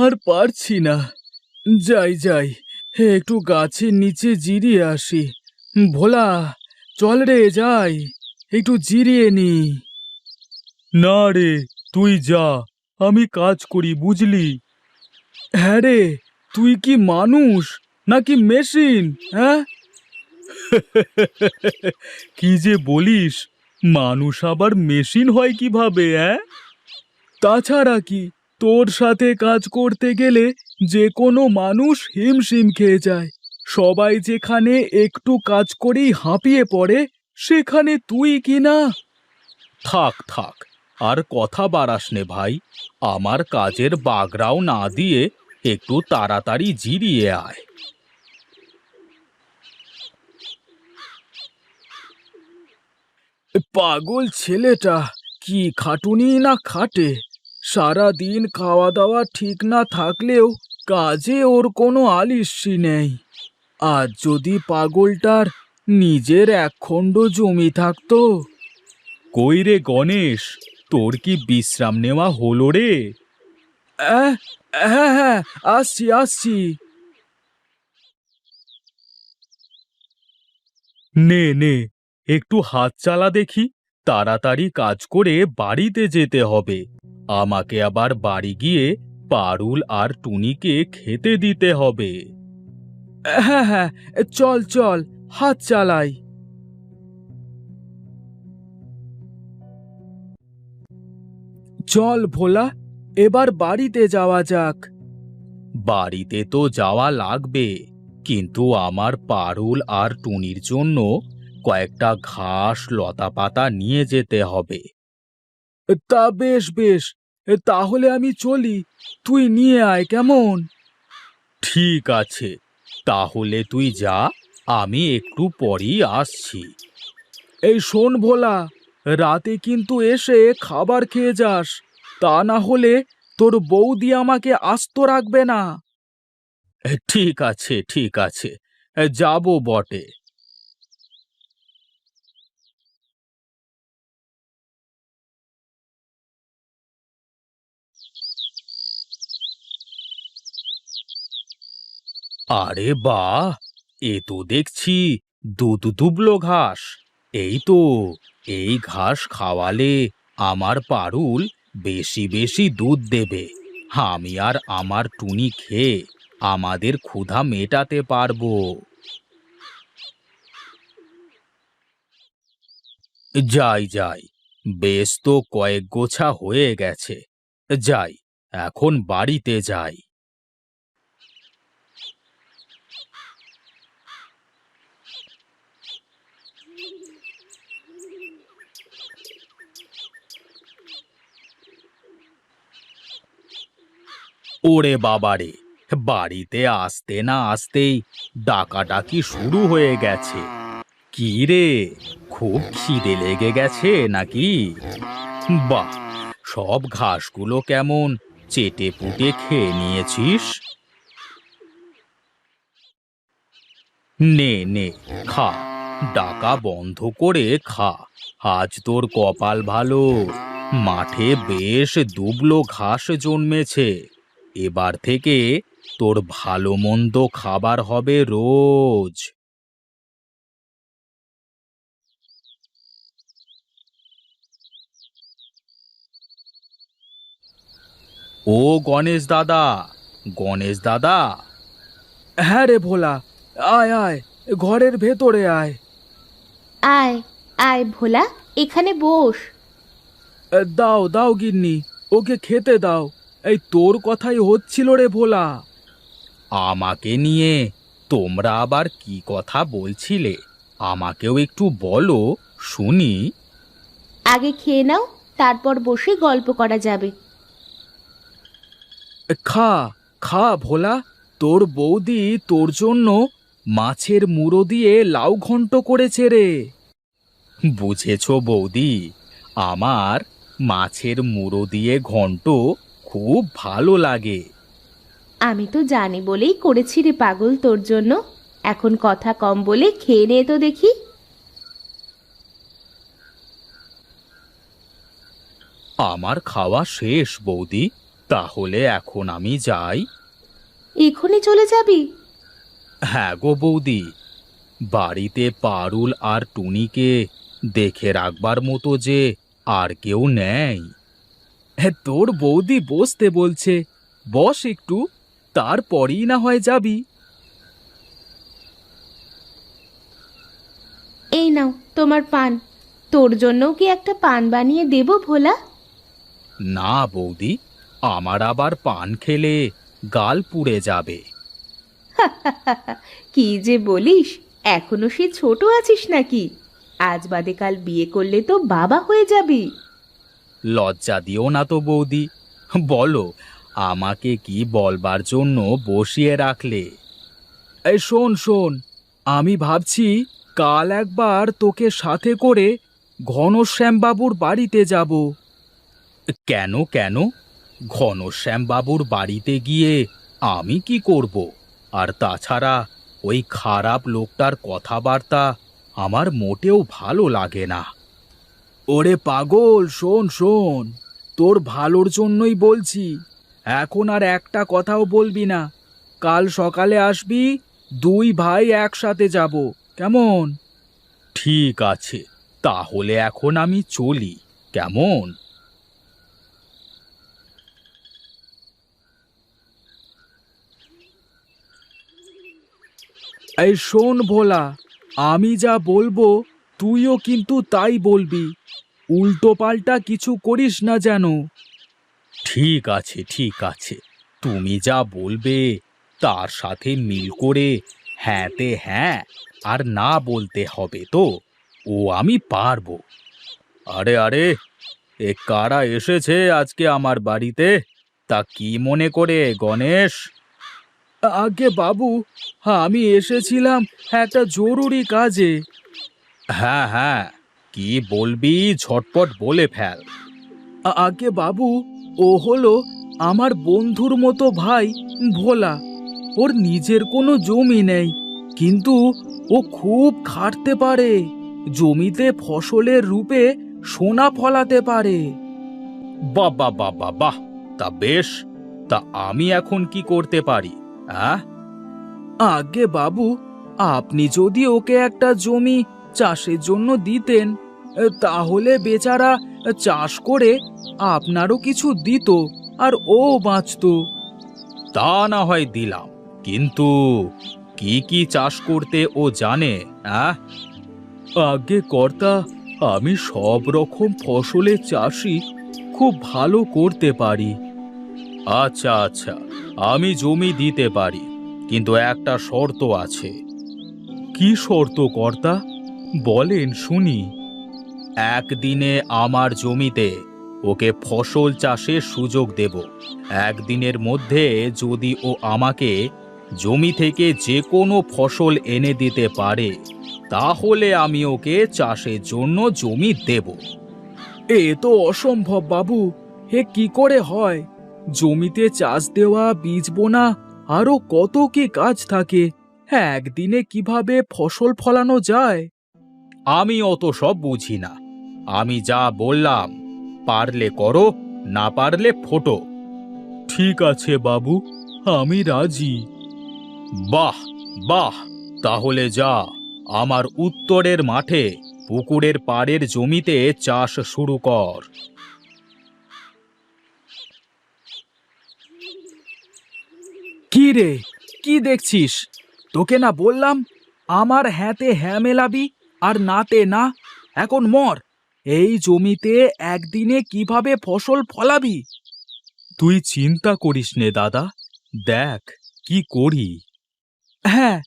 আর পারছি না। যাই যাই, একটু গাছের নিচে জিরিয়ে আসি। ভোলা, চল রে, যাই, একটু জিরিয়ে নি। না রে, তুই যা, আমি কাজ করি, বুঝলি? হ্যাঁ রে, তুই কি মানুষ নাকি মেশিন? হ্যাঁ? কি যে বলিস, মানুষ আবার মেশিন হয় কিভাবে? তাছাড়া কি, তোর সাথে কাজ করতে গেলে যে কোনো মানুষ হিমশিম খেয়ে যায়। সবাই যেখানে একটু কাজ করেই হাঁপিয়ে পড়ে, সেখানে তুই কি না? থাক থাক, আর কথা বাড়াস নে ভাই। আমার কাজের বাগড়াও না দিয়ে একটু তাড়াতাড়ি জিরিয়ে আয়। পাগল ছেলেটা, কি খাটুনি না খাটে! সারা দিন খাওয়া দাওয়া ঠিক না থাকলেও কাজে ওর কোনো আলিস্যি নেই। আজ যদি পাগলটার নিজের একখণ্ড জমি থাকতো! কই রে গণেশ, তোর কি বিশ্রাম নেওয়া হলো রে? হ্যাঁ হ্যাঁ, আসছি আসছি। নে নে, একটু হাত চালা দেখি। তাড়াতাড়ি কাজ করে বাড়িতে যেতে হবে। আমাকে আবার বাড়ি গিয়ে পারুল আর টুনিকে খেতে দিতে হবে। হ্যাঁ হ্যাঁ, চল চল, হাত চালাই। চল ভোলা, এবার বাড়িতে যাওয়া যাক। বাড়িতে তো যাওয়া লাগবে, কিন্তু আমার পারুল আর টুনির জন্য কয়েকটা ঘাস লতা পাতা নিয়ে যেতে হবে। তা বেশ বেশ, তাহলে আমি চলি, তুই নিয়ে আয়, কেমন? ঠিক আছে, তাহলে তুই যা, আমি একটু পরেই আসছি। এই শোন ভোলা, রাতে কিন্তু এসে খাবার খেয়ে যাস, তা না হলে তোর বৌদি আমাকে আস্ত রাখবে না। ঠিক আছে ঠিক আছে, যাব বটে। আরে বাহ, এ তো দেখছি দুধ দুবলো ঘাস। এই তো, এই ঘাস খাওয়ালে আমার পারুল বেশি বেশি দুধ দেবে। আমি আর আমার টুনি খেয়ে আমাদের ক্ষুধা মেটাতে পারবো। যাই যাই, বেশ তো কয়েক গোছা হয়ে গেছে। যাই, এখন বাড়িতে যাই। ওরে বাবারে, বাড়িতে আসতে না আসতেই ডাকাডাকি শুরু হয়ে গেছে। কি রে, খুব খিদে লেগে গেছে নাকি? বাহ, সব ঘাসগুলো কেমন চেটে পুটে খেয়ে নিয়েছিস। নে নে, খা, ডাকা বন্ধ করে খা। আজ তোর কপাল ভালো, মাঠে বেশ দুবলো ঘাস জন্মেছে। এবার থেকে তোর ভালো মন্দ খাবার হবে রোজ। ও গণেশ দাদা, গণেশ দাদা! হ্যাঁ রে ভোলা, আয় আয়, ঘরের ভেতরে আয়। আয় আয় ভোলা, এখানে বস। দাও দাও গিন্নি, ওকে খেতে দাও। এই তোর কথাই হচ্ছিল রে ভোলা। আমাকে নিয়ে তোমরা আবার কি কথা বলছিলে? আমাকেও একটু বলো, শুনি। আগে খেয়ে নাও, তারপর বসে গল্প করা যাবে। খা, খা ভোলা, তোর বৌদি তোর জন্য মাছের মুড়ো দিয়ে লাউ ঘন্ট করেছে রে। বুঝেছ বৌদি, আমার মাছের মুড়ো দিয়ে ঘন্ট খুব ভালো লাগে। আমি তো জানি বলেই করেছি রে পাগল তোর জন্য। এখন কথা কম বলে খেয়ে নে তো দেখি। আমার খাওয়া শেষ বৌদি, তাহলে এখন আমি যাই। এখনই চলে যাবি? হ্যাঁ গো বৌদি, বাড়িতে পারুল আর টুনিকে দেখে রাখবার মতো যে আর কেউ নেই। হ্যাঁ, তোর বৌদি বসতে বলছে, বস একটু, তারপরেই না হয় যাবি। এই নাও তোমার পান। তোর জন্যও কি একটা পান বানিয়ে দেবো ভোলা? না বৌদি, আমার আবার পান খেলে গাল পুড়ে যাবে। কি যে বলিস, এখনো সে ছোট আছিস নাকি? আজ বাদে কাল বিয়ে করলে তো বাবা হয়ে যাবি। লজ্জা দিও না তো বৌদি, বলো আমাকে কি বলবার জন্য বসিয়ে রাখলে? এই শোন শোন, আমি ভাবছি কাল একবার তোকে সাথে করে ঘনশ্যামবাবুর বাড়িতে যাব। কেন কেন? ঘনশ্যামবাবুর বাড়িতে গিয়ে আমি কি করব? আর তাছাড়া ওই খারাপ লোকটার কথাবার্তা আমার মোটেও ভালো লাগে না। ওরে পাগল, শোন শোন, তোর ভালোর জন্যই বলছি, এখন আর একটা কথাও বলবি না। কাল সকালে আসবি, দুই ভাই একসাথে যাব, কেমন? ঠিক আছে, তাহলে এখন আমি চলি, কেমন? এই শোন ভোলা, আমি যা বলবো তুইও কিন্তু তাই বলবি, উল্টো পাল্টা কিছু করিস না যেন। ঠিক আছে ঠিক আছে, তুমি যা বলবে তার সাথে মিল করে হ্যাঁতে হ্যাঁ আর না বলতে হবে তো, ও আমি পারবো। আরে আরে, এ কারা এসেছে আজকে আমার বাড়িতে? তা কি মনে করে গণেশ? আগে বাবু, আমি এসেছিলাম একটা জরুরি কাজে। হ্যাঁ হ্যাঁ, কি বলবি ঝটপট বলে ফেল। আগে বাবু, ও হলো আমার বন্ধুর মতো ভাই ভোলা। ওর নিজের কোনো জমি নেই, কিন্তু ও খুব খাটতে পারে, জমিতে ফসলের রূপে সোনা ফলাতে পারে। বাহ বাহ বাহ বাহ বাহ, তা বেশ, তা আমি এখন কি করতে পারি? আগে বাবু, আপনি যদি ওকে একটা জমি চাষের জন্য দিতেন, তাহলে বেচারা চাষ করে আপনারও কিছু দিত আর ও বাঁচত। তা না হয় দিলাম, কিন্তু কি কি চাষ করতে ও জানে? আগে কর্তা, আমি সব রকম ফসলের চাষই খুব ভালো করতে পারি। আচ্ছা আচ্ছা, আমি জমি দিতে পারি, কিন্তু একটা শর্ত আছে। কি শর্ত কর্তা, বলেন শুনি। একদিনে আমার জমিতে ওকে ফসল চাষের সুযোগ দেব। একদিনের মধ্যে যদি ও আমাকে জমি থেকে যে কোনো ফসল এনে দিতে পারে, তাহলে আমি ওকে চাষের জন্য জমি দেব। এ তো অসম্ভব বাবু, হে কি করে হয়? জমিতে চাষ দেওয়া, বীজ বোনা, আরো কত কি কাজ থাকে, হ্যাঁ একদিনে কিভাবে ফসল ফলানো যায়? আমি অত সব বুঝি না, আমি যা বললাম পারলে করো, না পারলে ফোটো। ঠিক আছে বাবু, আমি রাজি। বাহ বাহ, তাহলে যা, আমার উত্তরের মাঠে পুকুরের পাড়ের জমিতে চাষ শুরু কর। কি রে, কি দেখছিস? তোকে না বললাম আমার হ্যাঁতে হ্যাঁ মেলাবি আর নাতে না? এখন মর, এই জমিতে একদিনে কিভাবে ফসল ফলাবি? তুই চিন্তা করিস নে দাদা, দেখ কি করি। হ্যাঁ,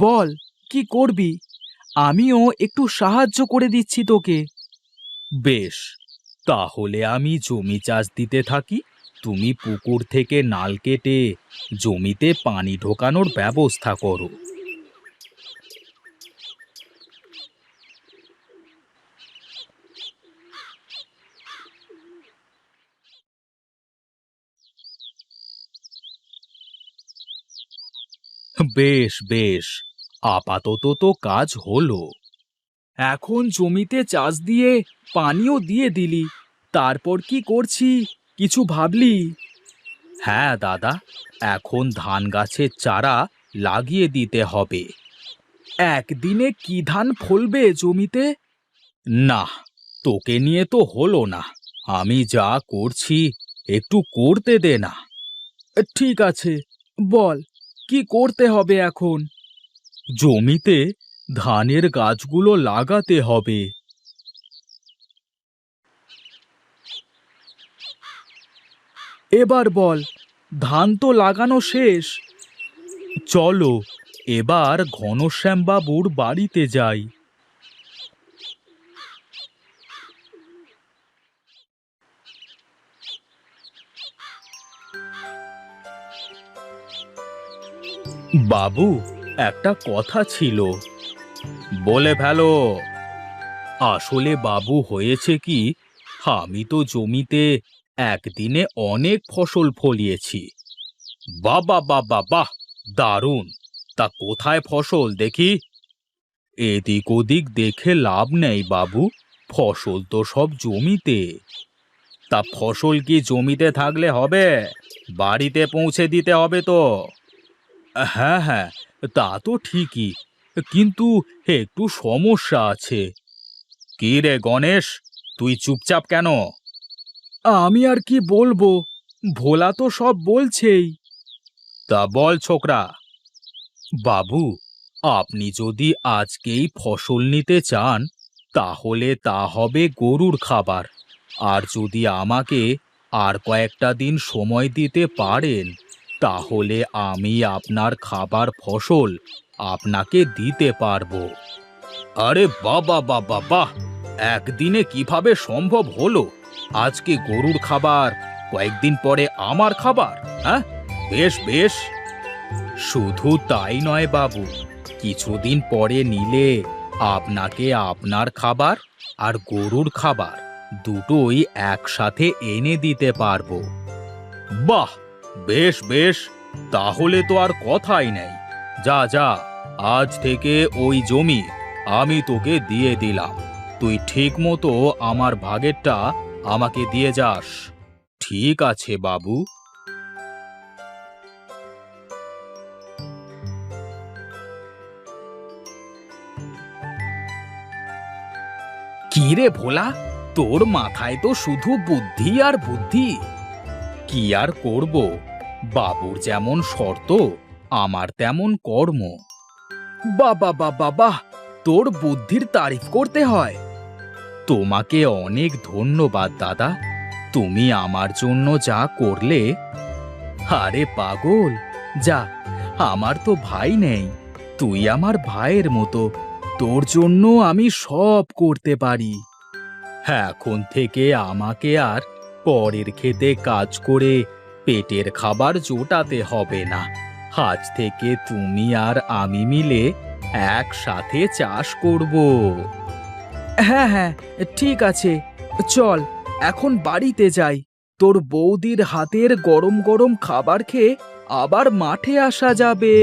বল কি করবি, আমিও একটু সাহায্য করে দিচ্ছি তোকে। বেশ, তাহলে আমি জমি চাষ দিতে থাকি, তুমি পুকুর থেকে নাল কেটে জমিতে পানি ঢোকানোর ব্যবস্থা করো। বেশ বেশ, আপাতত তো কাজ হলো। এখন জমিতে চাষ দিয়ে পানিও দিয়ে দিলি, তারপর কি করছি কিছু ভাবলি? হ্যাঁ দাদা, এখন ধান গাছের চারা লাগিয়ে দিতে হবে। একদিনে কি ধান ফলবে জমিতে? না, তোকে নিয়ে তো হলো না। আমি যা করছি একটু করতে দে না। ঠিক আছে, বল কি করতে হবে এখন? জমিতে ধানের গাছগুলো লাগাতে হবে। এবার বল, ধান তো লাগানো শেষ। চলো এবার ঘনশ্যাম বাবুর বাড়িতে যাই। বাবু, একটা কথা ছিল। বলে ফেলো। আসলে বাবু, হয়েছে কি, আমি তো জমিতে একদিনে অনেক ফসল ফলিয়েছি। বাবা বাবা বাহ, দারুণ! তা কোথায় ফসল দেখি? এদিক ওদিক দেখে লাভ নেই বাবু, ফসল তো সব জমিতে। তা ফসল কি জমিতে থাকলে হবে? বাড়িতে পৌঁছে দিতে হবে তো। হ্যাঁ হ্যাঁ, তা তো ঠিকই, কিন্তু একটু সমস্যা আছে। কি রে গণেশ, তুই চুপচাপ কেন? আমি আর কি বলবো, ভোলা তো সব বলছেই। তা বল ছোকরা। বাবু, আপনি যদি আজকেই ফসল নিতে চান তাহলে তা হবে গরুর খাবার। আর যদি আমাকে আর কয়েকটা দিন সময় দিতে পারেন তাহলে আমি আপনার খাবার ফসল আপনাকে দিতে পারবো। আরে বাবা বাবা বাহ, একদিনে কিভাবে সম্ভব হলো? আজকে গরুর খাবার, কয়েকদিন পরে আমার খাবার? হ্যাঁ, বেশ বেশ। শুধু তাই নয় বাবু, কিছুদিন পরে নিলে আপনাকে আপনার খাবার আর গরুর খাবার দুটোই একসাথে এনে দিতে পারবো। বাহ, বেশ বেশ, তাহলে তো আর কথাই নেই। যা যা, আজ থেকে ওই জমি আমি তোকে দিয়ে দিলাম। তুই ঠিক মতো আমার ভাগেরটা আমাকে দিয়ে যাস। ঠিক আছে বাবু। কি রে ভোলা, তোর মাথায় তো শুধু বুদ্ধি আর বুদ্ধি। কি আর করব, বাবুর যেমন শর্ত আমার তেমন কর্ম। বাবা বাবা বাহ, তোর বুদ্ধির তারিফ করতে হয়। তোমাকে অনেক ধন্যবাদ দাদা, তুমি আমার জন্য যা করলে। আরে পাগল, যা, আমার তো ভাই নেই, তুই আমার ভাইয়ের মতো, তোর জন্য আমি সব করতে পারি। হ্যাঁ, এখন থেকে আমাকে আর পরের খেতে কাজ করে পেটের খাবার জোটাতে হবে না। আজ থেকে তুমি আর আমি মিলে একসাথে চাষ করব। হ্যাঁ হ্যাঁ, ঠিক আছে, চল এখন বাড়িতে যাই। তোর বৌদির হাতের গরম গরম খাবার খেয়ে আবার মাঠে আসা যাবে।